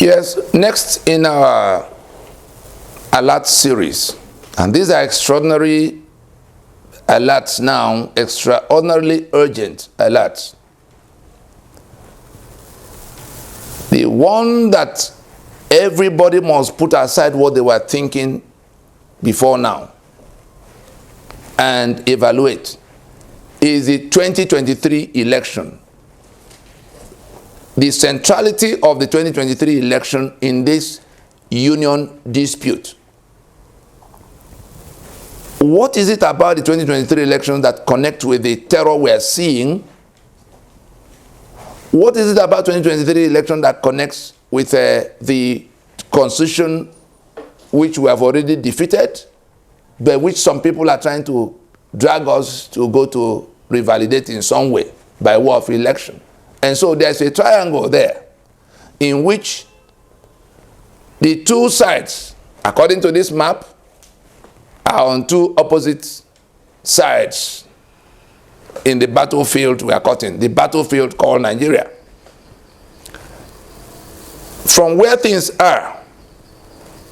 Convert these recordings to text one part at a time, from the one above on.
Yes, next in our alert series, and these are extraordinary alerts now, extraordinarily urgent alerts. The one that everybody must put aside what they were thinking before now and evaluate is the 2023 election. The centrality of the 2023 election in this union dispute. What is it about the 2023 election that connects with the terror we are seeing? What is it about 2023 election that connects with the constitution which we have already defeated, but which some people are trying to drag us to go to revalidate in some way by way of election? And so there's a triangle there in which the two sides, according to this map, are on two opposite sides in the battlefield we are caught in, the battlefield called Nigeria. From where things are,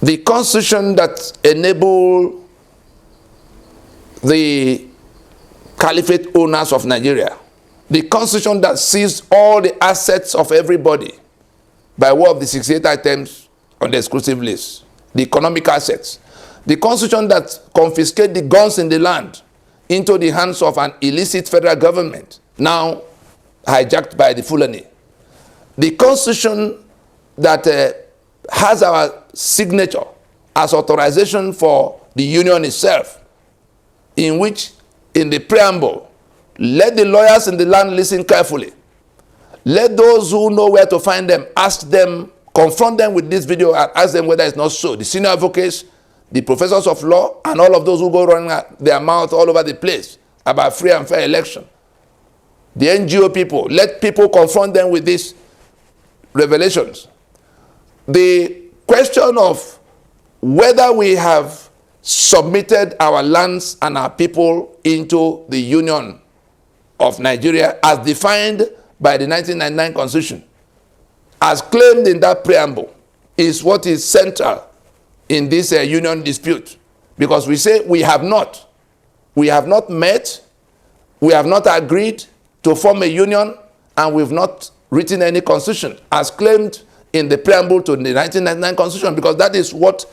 the constitution that enabled the Caliphate owners of Nigeria, the constitution that seized all the assets of everybody by way of the 68 items on the exclusive list, the economic assets, the constitution that confiscated the guns in the land into the hands of an illicit federal government, now hijacked by the Fulani, the constitution that has our signature as authorization for the union itself, in which, in the preamble, let the lawyers in the land listen carefully. Let those who know where to find them, ask them, confront them with this video and ask them whether it's not so. The senior advocates, the professors of law, and all of those who go running their mouth all over the place about free and fair election. The NGO people, let people confront them with these revelations. The question of whether we have submitted our lands and our people into the Union of Nigeria as defined by the 1999 Constitution, as claimed in that preamble, is what is central in this union dispute. Because we say we have not met, we have not agreed to form a union, and we've not written any constitution as claimed in the preamble to the 1999 Constitution, because that is what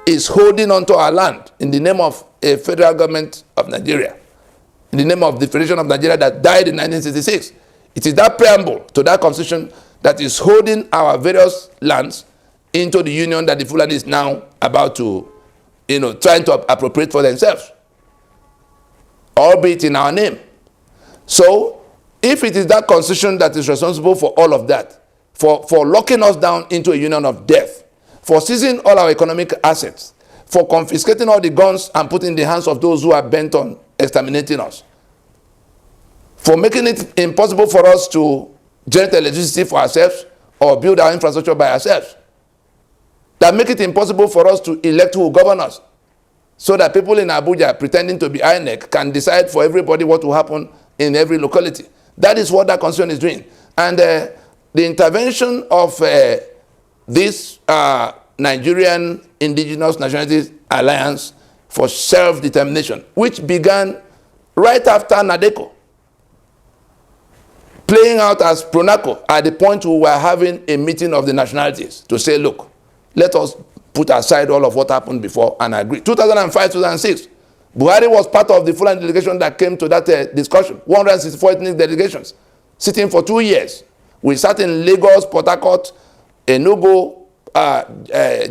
is holding onto our land in the name of a federal government of Nigeria, in the name of the Federation of Nigeria that died in 1966. It is that preamble to that constitution that is holding our various lands into the union that the Fulani is now about to, trying to appropriate for themselves, albeit in our name. So, if it is that constitution that is responsible for all of that, for locking us down into a union of death, for seizing all our economic assets, for confiscating all the guns and putting in the hands of those who are bent on exterminating us, for making it impossible for us to generate electricity for ourselves or build our infrastructure by ourselves, that make it impossible for us to elect who will govern us, so that people in Abuja pretending to be INEC can decide for everybody what will happen in every locality. That is what that constitution is doing. And the intervention of this Nigerian Indigenous Nationalities Alliance for Self-Determination, which began right after Decoy, playing out as Pronaco at the point we were having a meeting of the nationalities to say, look, let us put aside all of what happened before and agree. 2005, 2006, Buhari was part of the Fulani delegation that came to that discussion. 164 ethnic delegations, sitting for 2 years. We sat in Lagos, Port Harcourt, Enugu,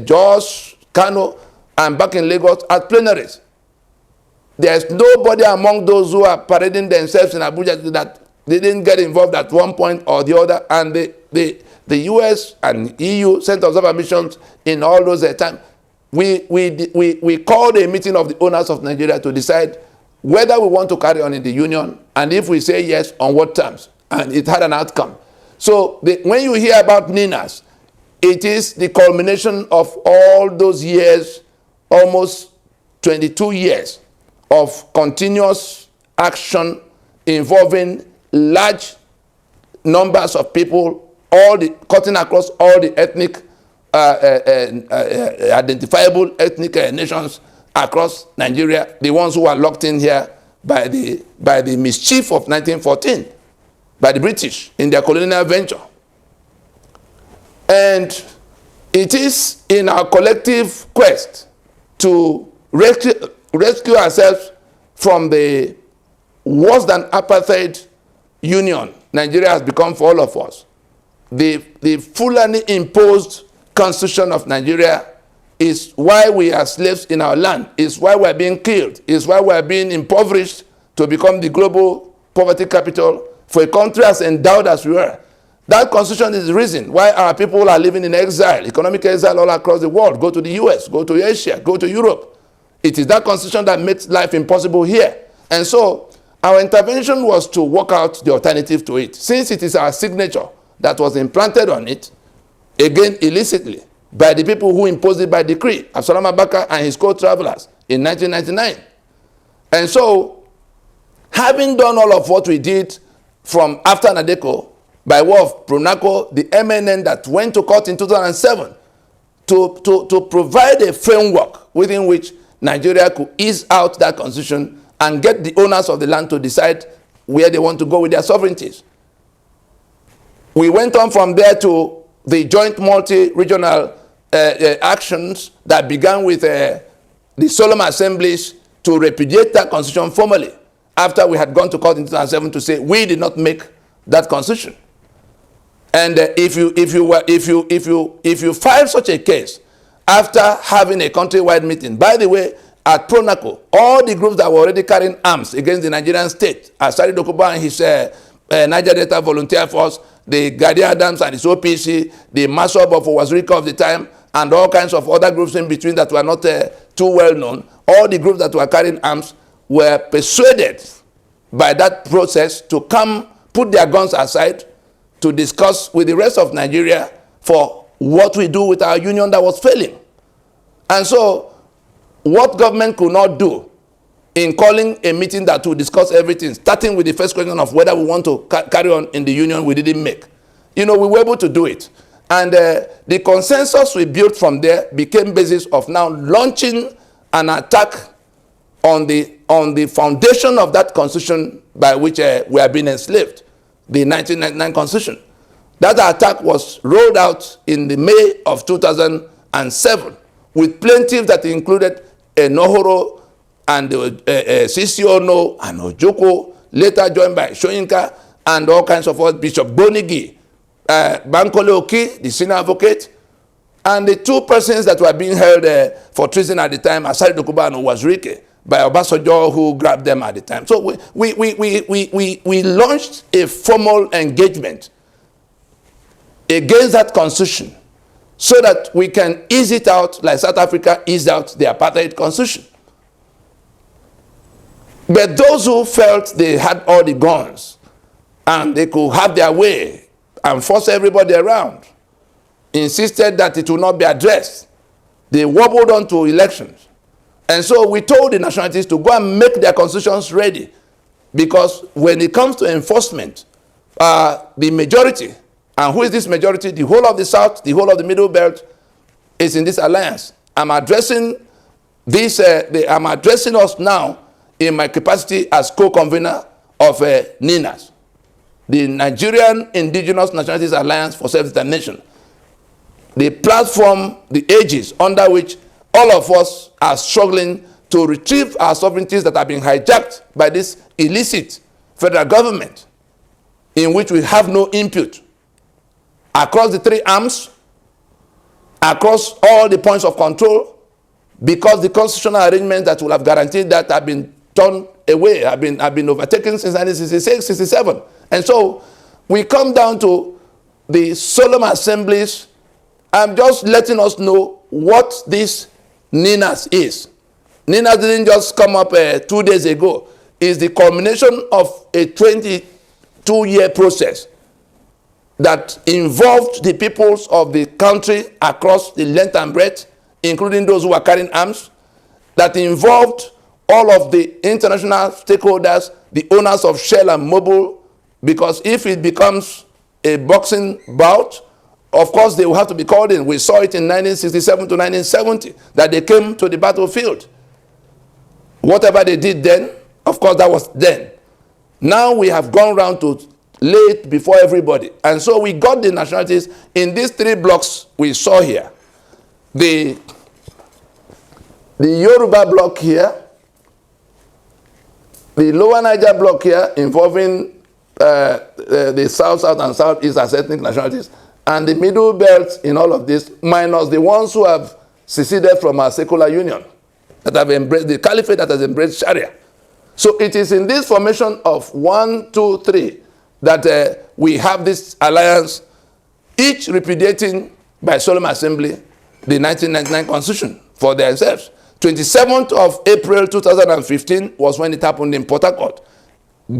Jos, Kano, and back in Lagos at plenaries. There's nobody among those who are parading themselves in Abuja that they didn't get involved at one point or the other, and the US and EU sent observer missions in all those times. We called a meeting of the owners of Nigeria to decide whether we want to carry on in the union, and if we say yes, on what terms. And it had an outcome. So when you hear about NINAS, it is the culmination of all those years, almost 22 years of continuous action involving large numbers of people, cutting across all the ethnic identifiable ethnic nations across Nigeria, the ones who are locked in here by the mischief of 1914, by the British in their colonial venture. And it is in our collective quest to rescue ourselves from the worse than apartheid union Nigeria has become for all of us. The Fulani imposed constitution of Nigeria is why we are slaves in our land, is why we are being killed, is why we are being impoverished to become the global poverty capital for a country as endowed as we are. That constitution is the reason why our people are living in exile, economic exile all across the world. Go to the US, go to Asia, go to Europe. It is that constitution that makes life impossible here. And so our intervention was to work out the alternative to it. Since it is our signature that was implanted on it, again illicitly, by the people who imposed it by decree, Absalom Abaka and his co-travelers in 1999. And so, having done all of what we did from after Nadeko, by way of Pronaco, the MNN that went to court in 2007, to provide a framework within which Nigeria could ease out that constitution and get the owners of the land to decide where they want to go with their sovereignties. We went on from there to the joint multi-regional actions that began with the solemn assemblies to repudiate that constitution formally after we had gone to court in 2007 to say we did not make that constitution. And if you file such a case after having a countrywide meeting, by the way, at Pronaco, all the groups that were already carrying arms against the Nigerian state, Asari Dokuba and his Niger Delta Volunteer Force, the Guardian Adams and his OPC, the Masob of Wazirika of the time, and all kinds of other groups in between that were not too well known, all the groups that were carrying arms were persuaded by that process to come put their guns aside to discuss with the rest of Nigeria for what we do with our union that was failing. And so, what government could not do in calling a meeting that will discuss everything, starting with the first question of whether we want to carry on in the union, we didn't make. You know, we were able to do it. And the consensus we built from there became basis of now launching an attack on the foundation of that constitution by which we have been enslaved, the 1999 constitution. That attack was rolled out in the May of 2007 with plaintiffs that included Nohoro and Sisiono and Ojoko, later joined by Shoyinka and all kinds of others, Bishop Bonigi, Bankole Oki, the senior advocate, and the two persons that were being held for treason at the time, Asari Dokuba and Wazirike, by Obasanjo, who grabbed them at the time. So we launched a formal engagement against that constitution so that we can ease it out like South Africa eased out the apartheid constitution. But those who felt they had all the guns and they could have their way and force everybody around, insisted that it would not be addressed. They wobbled on to elections. And so we told the nationalities to go and make their constitutions ready, because when it comes to enforcement, the majority, and who is this majority? The whole of the South, the whole of the Middle Belt is in this alliance. I'm addressing this, I'm addressing us now in my capacity as co-convener of NINAS, the Nigerian Indigenous Nationalities Alliance for Self-Determination, the platform, the aegis under which all of us are struggling to retrieve our sovereignties that have been hijacked by this illicit federal government, in which we have no input across the three arms, across all the points of control, because the constitutional arrangements that will have guaranteed that have been turned away, have been overtaken since 1966, 67. And so we come down to the solemn assemblies. I'm just letting us know what this NINAS is. NINAS didn't just come up 2 days ago. It's the culmination of a 22-year process that involved the peoples of the country across the length and breadth, including those who are carrying arms, that involved all of the international stakeholders, the owners of Shell and Mobil, because if it becomes a boxing bout of course, they will have to be called in. We saw it in 1967 to 1970 that they came to the battlefield. Whatever they did then, of course, that was then. Now we have gone round to lay it before everybody. And so we got the nationalities in these 3 blocks we saw here. The Yoruba block here, the Lower Niger block here involving the South, South, and Southeast as ethnic nationalities, and the Middle Belt in all of this, minus the ones who have seceded from our secular union, that have embraced the Caliphate, that has embraced Sharia. So it is in this formation of 1, 2, 3 that we have this alliance, each repudiating by solemn assembly the 1999 Constitution for themselves. 27th of April 2015 was when it happened in Port Harcourt.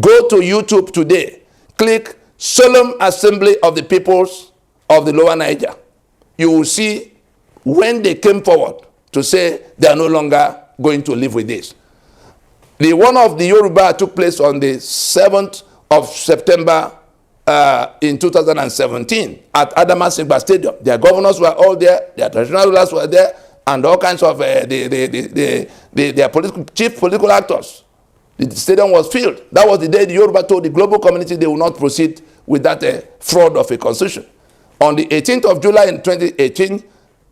Go to YouTube today, click Solemn Assembly of the Peoples of the Lower Niger. You will see when they came forward to say they are no longer going to live with this. The one of the Yoruba took place on the 7th of September in 2017 at Adamasingba Stadium. Their governors were all there, their traditional rulers were there, and all kinds of their chief political actors. The stadium was filled. That was the day the Yoruba told the global community they will not proceed with that fraud of a constitution. On the 18th of July in 2018,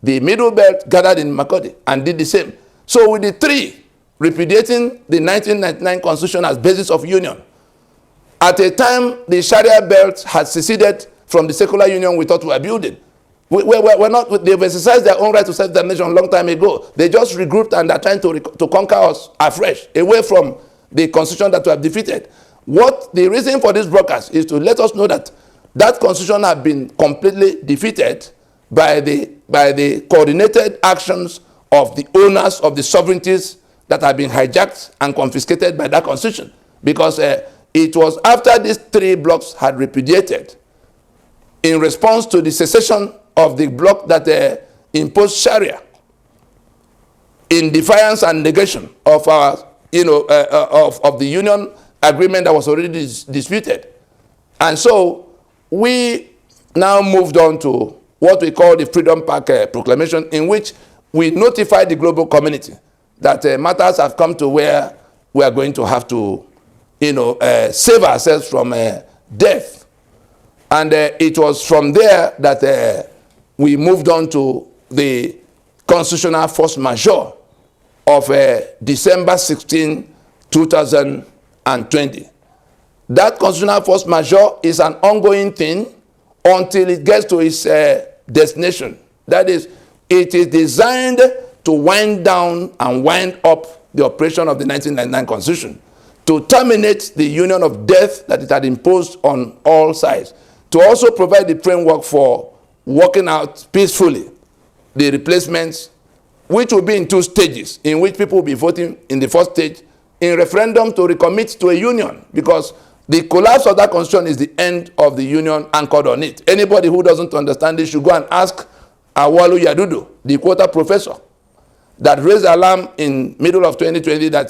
the Middle Belt gathered in Makurdi and did the same. So with the 3 repudiating the 1999 Constitution as basis of union, at a time the Sharia belt had seceded from the secular union we thought we were building. We're not, they've exercised their own right to self-determination a long time ago. They just regrouped and are trying to conquer us afresh, away from the constitution that we have defeated. What the reason for this broadcast is to let us know that that constitution has been completely defeated by the coordinated actions of the owners of the sovereignties that have been hijacked and confiscated by that constitution. Because it was after these 3 blocks had repudiated in response to the secession of the bloc that imposed Sharia in defiance and negation of our, of the union agreement that was already disputed. And so we now moved on to what we call the Freedom Park Proclamation, in which we notified the global community that matters have come to where we are going to have to, save ourselves from death. And it was from there that we moved on to the constitutional force majeure of December 16, 2020. That constitutional force majeure is an ongoing thing until it gets to its destination. That is, it is designed to wind down and wind up the operation of the 1999 Constitution, to terminate the union of death that it had imposed on all sides, to also provide the framework for working out peacefully the replacements, which will be in 2 stages, in which people will be voting in the first stage in referendum to recommit to a union, because the collapse of that constitution is the end of the union anchored on it. Anybody who doesn't understand this should go and ask Awalu Yadudu, the quota professor, that raised alarm in middle of 2020 that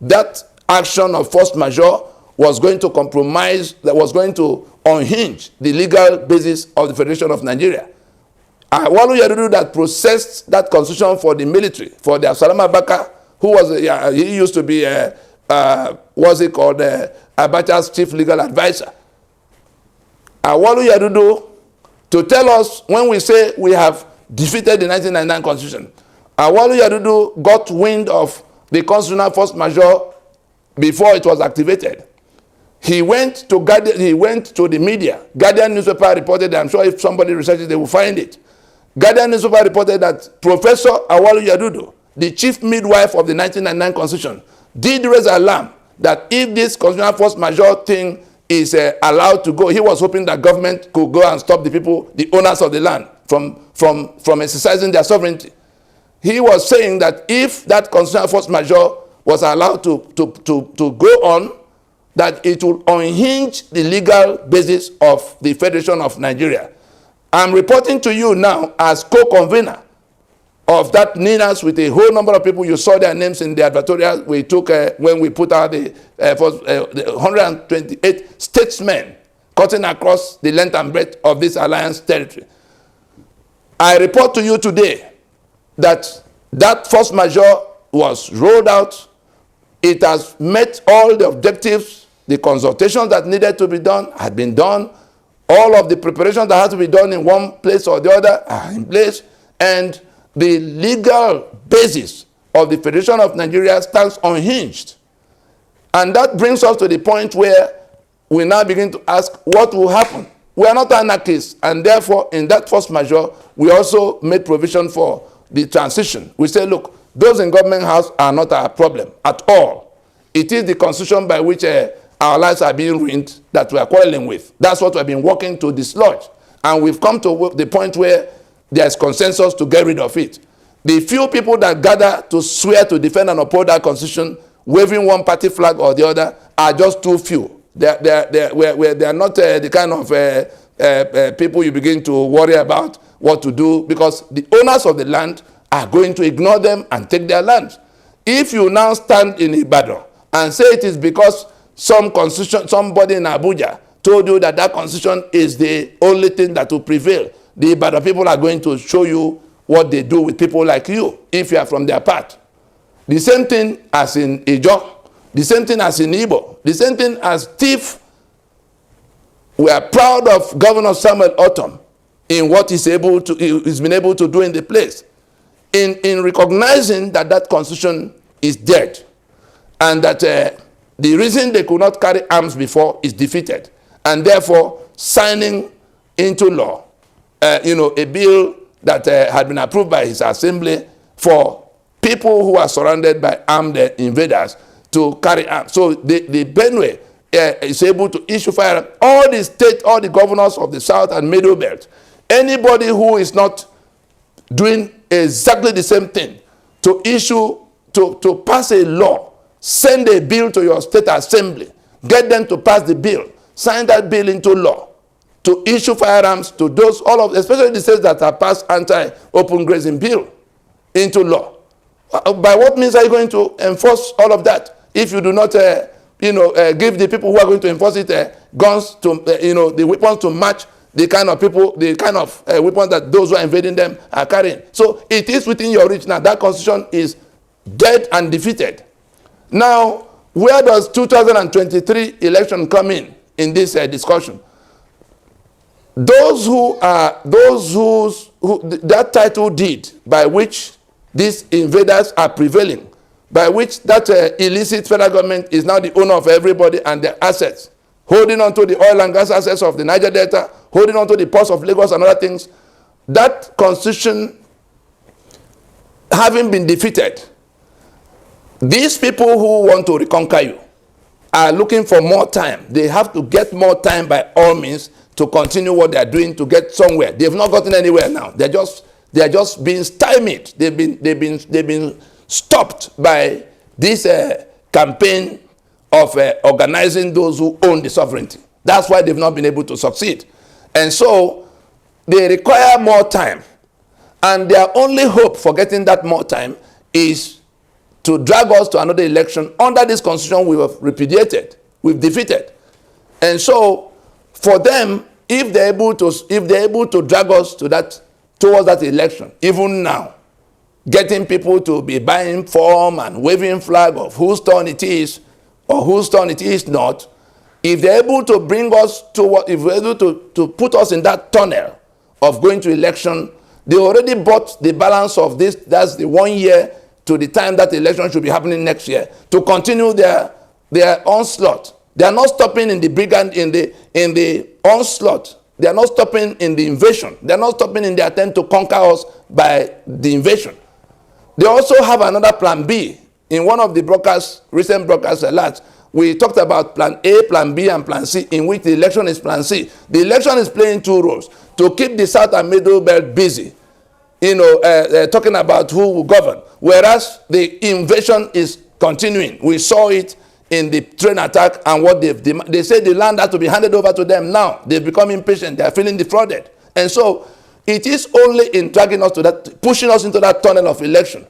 that action of force majeure was going to compromise, that was going to unhinge the legal basis of the Federation of Nigeria. Awalu Yadudu that processed that constitution for the military, for the Absalom Abaka, who was, he used to be, what's it called, Abacha's chief legal advisor. Awalu Yadudu, to tell us when we say we have defeated the 1999 Constitution, Awalu Yadudu got wind of the constitutional force majeure before it was activated. He went to the media. Guardian newspaper reported, I'm sure if somebody researches, they will find it. Guardian newspaper reported that Professor Awalu Yadudu, the chief midwife of the 1999 Constitution, did raise alarm that if this constitutional force majeure thing is allowed to go, he was hoping that government could go and stop the people, the owners of the land, from exercising their sovereignty. He was saying that if that constitutional force majeure was allowed to go on, that it will unhinge the legal basis of the Federation of Nigeria. I'm reporting to you now as co-convener of that NINAS with a whole number of people. You saw their names in the advertorial we took when we put out the 128 statesmen cutting across the length and breadth of this alliance territory. I report to you today that that force majeure was rolled out. It has met all the objectives. The consultations that needed to be done had been done. All of the preparations that had to be done in one place or the other are in place. And the legal basis of the Federation of Nigeria stands unhinged. And that brings us to the point where we now begin to ask what will happen. We are not anarchists, and therefore in that force majeure, we also made provision for the transition. We say, look, those in government house are not our problem at all. It is the constitution by which our lives are being ruined that we are quarreling with. That's what we've been working to dislodge. And we've come to the point where there's consensus to get rid of it. The few people that gather to swear to defend and uphold that constitution, waving one party flag or the other, are just too few. They are not the kind of people you begin to worry about what to do, because the owners of the land are going to ignore them and take their land. If you now stand in Ibadan and say it is because somebody in Abuja told you that that constitution is the only thing that will prevail, the Ibadan people are going to show you what they do with people like you if you are from their part. The same thing as in Ijo, the same thing as in Igbo, the same thing as Thief. We are proud of Governor Samuel Otom in what he's been able to do in the place, in recognizing that that constitution is dead, and that the reason they could not carry arms before is defeated, and therefore signing into law a bill that had been approved by his assembly for people who are surrounded by armed invaders to carry arms. So the Benue is able to issue firearms. All the governors of the South and Middle Belt, anybody who is not doing exactly the same thing, to pass a law, send a bill to your state assembly, get them to pass the bill, sign that bill into law, to issue firearms to those, especially the states that have passed anti-open grazing bill into law. By what means are you going to enforce all of that if you do not, give the people who are going to enforce it guns to, the weapons to match the kind of people, the kind of weapons that those who are invading them are carrying? So it is within your reach now. That constitution is dead and defeated. Now, where does 2023 election come in this discussion? Those who that title deed by which these invaders are prevailing, by which that illicit federal government is now the owner of everybody and their assets, holding on to the oil and gas assets of the Niger Delta, holding on to the ports of Lagos and other things, that constitution having been defeated, these people who want to reconquer you are looking for more time. They have to get more time by all means to continue what they are doing to get somewhere. They've not gotten anywhere now. They are just being stymied. They've been stopped by this campaign of organizing those who own the sovereignty. That's why they've not been able to succeed. And so they require more time. And their only hope for getting that more time is to drag us to another election under this constitution we have repudiated, we've defeated. And so for them, if they're able to drag us towards that election, even now, getting people to be buying form and waving flag of whose turn it is or whose turn it is not, if they're able to bring us to if we're able to put us in that tunnel of going to election, they already bought the balance of this. That's the 1 year to the time that the election should be happening next year to continue their onslaught. They are not stopping in the onslaught. They are not stopping in the invasion. They are not stopping in the attempt to conquer us by the invasion. They also have another plan B. In one of the recent broadcasts alerts, we talked about plan A, plan B, and plan C, in which the election is plan C. The election is playing two roles: to keep the South and Middle Belt busy, talking about who will govern, whereas the invasion is continuing. We saw it in the train attack, and what they say the land has to be handed over to them now. They've become impatient. They are feeling defrauded. And so it is only in dragging us to that, pushing us into that tunnel of election.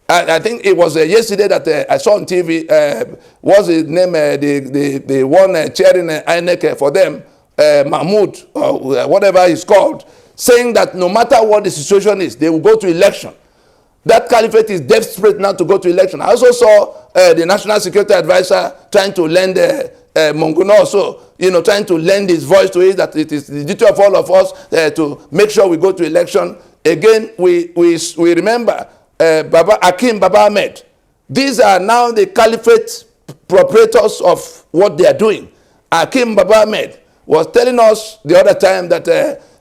I think it was yesterday that I saw on TV, what's his name, the one chairing INEC for them, Mahmoud, or whatever he's called, saying that no matter what the situation is, they will go to election. That caliphate is desperate now to go to election. I also saw the National Security Advisor trying to lend Monguno also, trying to lend his voice to it, that it is the duty of all of us to make sure we go to election. Again, we remember Baba Ahmed. These are now the caliphate proprietors of what they are doing. Hakim Baba Ahmed was telling us the other time that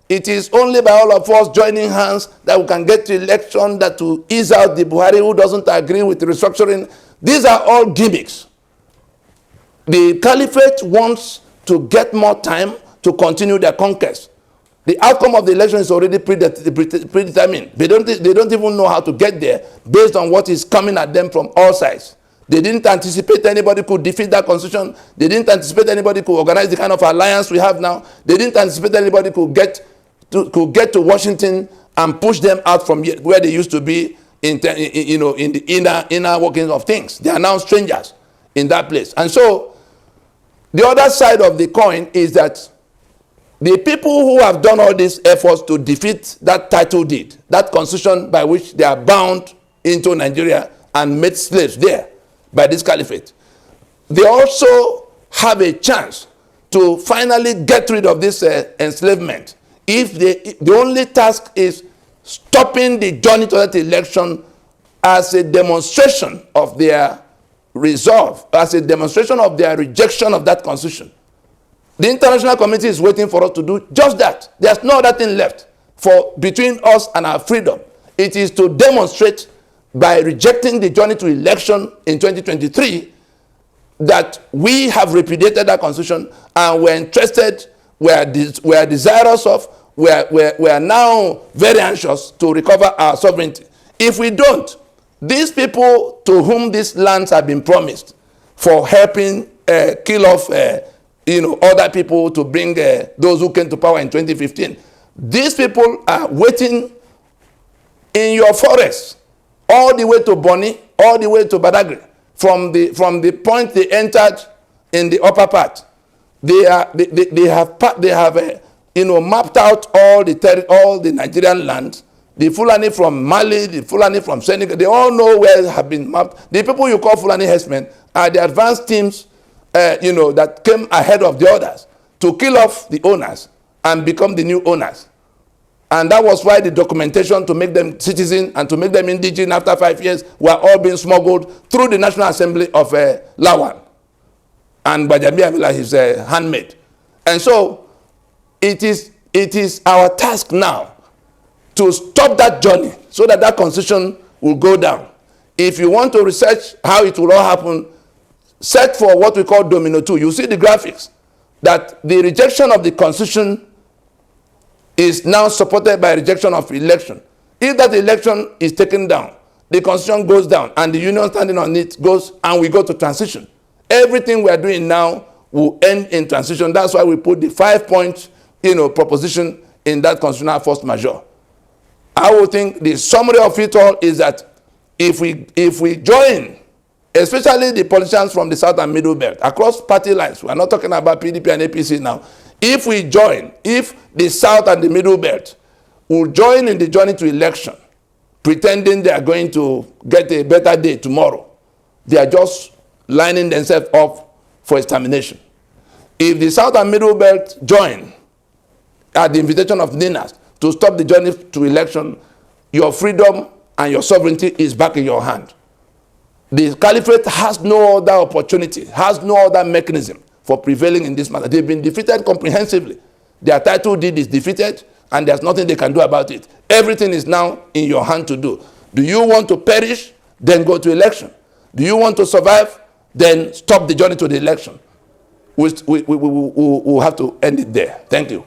it is only by all of us joining hands that we can get to election, that to ease out the Buhari who doesn't agree with the restructuring. These are all gimmicks. The caliphate wants to get more time to continue their conquest. The outcome of the election is already predetermined. They don't even know how to get there based on what is coming at them from all sides. They didn't anticipate anybody could defeat that constitution. They didn't anticipate anybody could organize the kind of alliance we have now. They didn't anticipate anybody could get to Washington and push them out from where they used to be in the inner workings of things. They are now strangers in that place. And so the other side of the coin is that the people who have done all these efforts to defeat that title deed, that constitution by which they are bound into Nigeria and made slaves there by this caliphate, they also have a chance to finally get rid of this enslavement. If the only task is stopping the journey to that election as a demonstration of their resolve, as a demonstration of their rejection of that constitution. The international community is waiting for us to do just that. There's no other thing left between us and our freedom. It is to demonstrate by rejecting the journey to election in 2023 that we have repudiated that constitution and we're interested, we're desirous of, we're now very anxious to recover our sovereignty. If we don't, these people to whom these lands have been promised for helping kill off other people to bring those who came to power in 2015, these people are waiting in your forest all the way to Boni, all the way to Badagry. From the point they entered in the upper part, they have mapped out all the Nigerian land. The Fulani from Mali, the Fulani from Senegal, they all know where they have been mapped. The people you call Fulani herdsmen are the advanced teams that came ahead of the others to kill off the owners and become the new owners. And that was why the documentation to make them citizen and to make them indigene after 5 years were all being smuggled through the National Assembly of Lawan and Bajami Amila, his handmaid. And so it is our task now to stop that journey so that that constitution will go down. If you want to research how it will all happen, search for what we call domino 2. You see the graphics that the rejection of the constitution is now supported by rejection of election. If that election is taken down, the constitution goes down and the union standing on it goes, and we go to transition. Everything we are doing now will end in transition. That's why we put the 5-point proposition in that constitutional force majeure. I would think the summary of it all is that if we join, especially the politicians from the South and Middle Belt, across party lines, we are not talking about PDP and APC now, if we join, if the South and the Middle Belt will join in the journey to election, pretending they are going to get a better day tomorrow, they are just lining themselves up for extermination. If the South and Middle Belt join at the invitation of Ninas to stop the journey to election, your freedom and your sovereignty is back in your hand. The caliphate has no other opportunity, has no other mechanism for prevailing in this matter. They've been defeated comprehensively. Their title deed is defeated, and there's nothing they can do about it. Everything is now in your hand to do. Do you want to perish? Then go to election. Do you want to survive? Then stop the journey to the election. We'll have to end it there. Thank you.